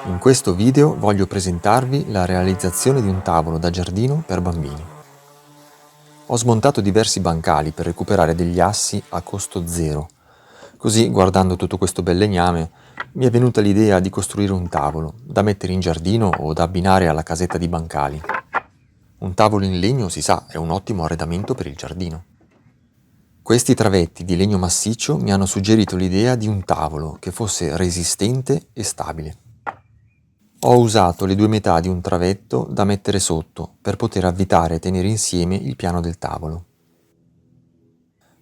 In questo video voglio presentarvi la realizzazione di un tavolo da giardino per bambini. Ho smontato diversi bancali per recuperare degli assi a costo zero. Così, guardando tutto questo bel legname, mi è venuta l'idea di costruire un tavolo da mettere in giardino o da abbinare alla casetta di bancali. Un tavolo in legno, si sa, è un ottimo arredamento per il giardino. Questi travetti di legno massiccio mi hanno suggerito l'idea di un tavolo che fosse resistente e stabile. Ho usato le due metà di un travetto da mettere sotto per poter avvitare e tenere insieme il piano del tavolo.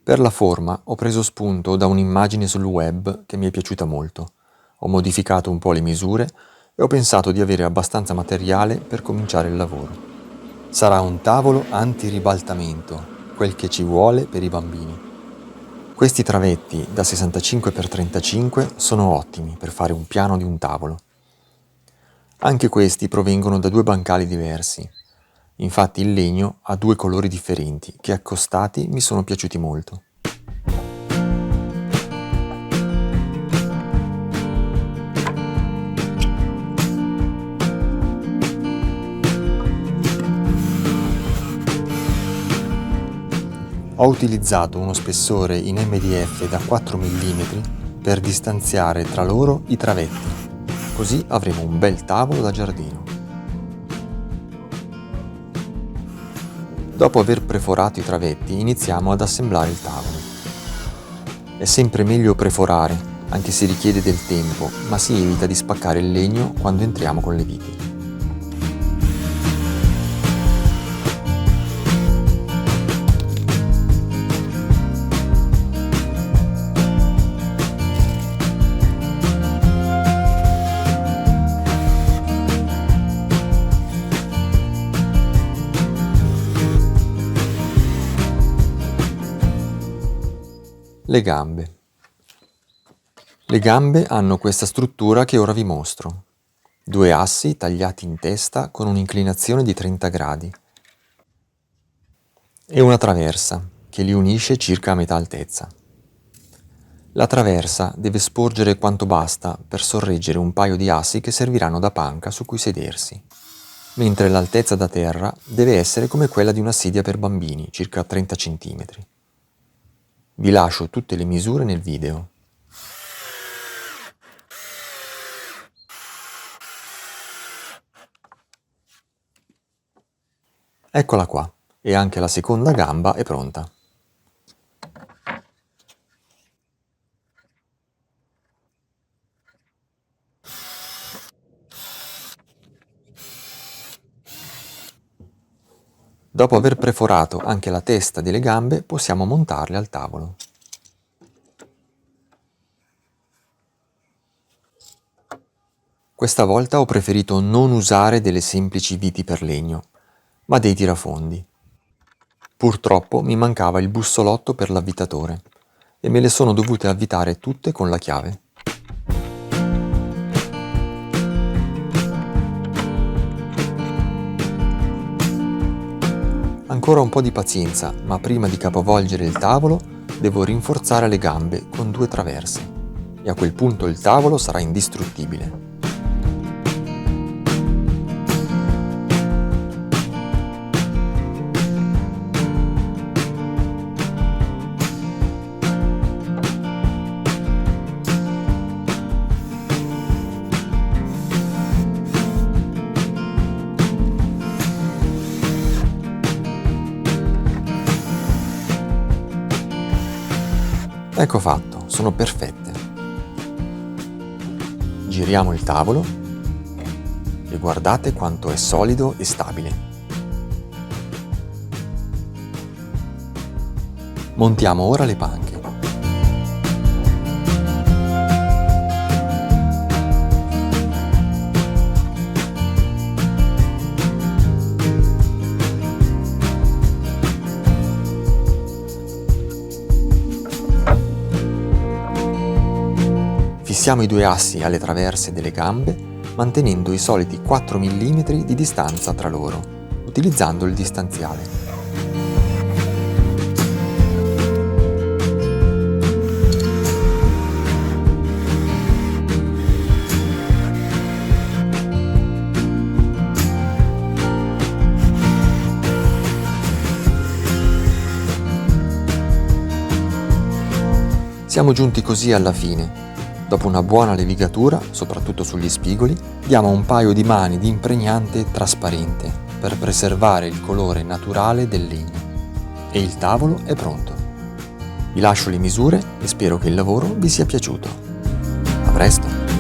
Per la forma ho preso spunto da un'immagine sul web che mi è piaciuta molto. Ho modificato un po' le misure e ho pensato di avere abbastanza materiale per cominciare il lavoro. Sarà un tavolo anti-ribaltamento, quel che ci vuole per i bambini. Questi travetti da 65x35 sono ottimi per fare un piano di un tavolo. Anche questi provengono da due bancali diversi. Infatti il legno ha due colori differenti che accostati mi sono piaciuti molto. Ho utilizzato uno spessore in MDF da 4 mm per distanziare tra loro i travetti, così avremo un bel tavolo da giardino. Dopo aver preforato i travetti iniziamo ad assemblare il tavolo. È sempre meglio preforare, anche se richiede del tempo, ma si evita di spaccare il legno quando entriamo con le viti. Le gambe. Le gambe hanno questa struttura che ora vi mostro. Due assi tagliati in testa con un'inclinazione di 30 gradi e una traversa che li unisce circa a metà altezza. La traversa deve sporgere quanto basta per sorreggere un paio di assi che serviranno da panca su cui sedersi, mentre l'altezza da terra deve essere come quella di una sedia per bambini, circa 30 cm. Vi lascio tutte le misure nel video. Eccola qua, e anche la seconda gamba è pronta. Dopo aver preforato anche la testa delle gambe, possiamo montarle al tavolo. Questa volta ho preferito non usare delle semplici viti per legno, ma dei tirafondi. Purtroppo mi mancava il bussolotto per l'avvitatore e me le sono dovute avvitare tutte con la chiave. Ancora un po' di pazienza, ma prima di capovolgere il tavolo devo rinforzare le gambe con due traverse e a quel punto il tavolo sarà indistruttibile. Ecco fatto, sono perfette. Giriamo il tavolo e guardate quanto è solido e stabile. Montiamo ora le panche. Fissiamo i due assi alle traverse delle gambe, mantenendo i soliti 4 mm di distanza tra loro, utilizzando il distanziale. Siamo giunti così alla fine. Dopo una buona levigatura, soprattutto sugli spigoli, diamo un paio di mani di impregnante trasparente per preservare il colore naturale del legno. E il tavolo è pronto. Vi lascio le misure e spero che il lavoro vi sia piaciuto. A presto!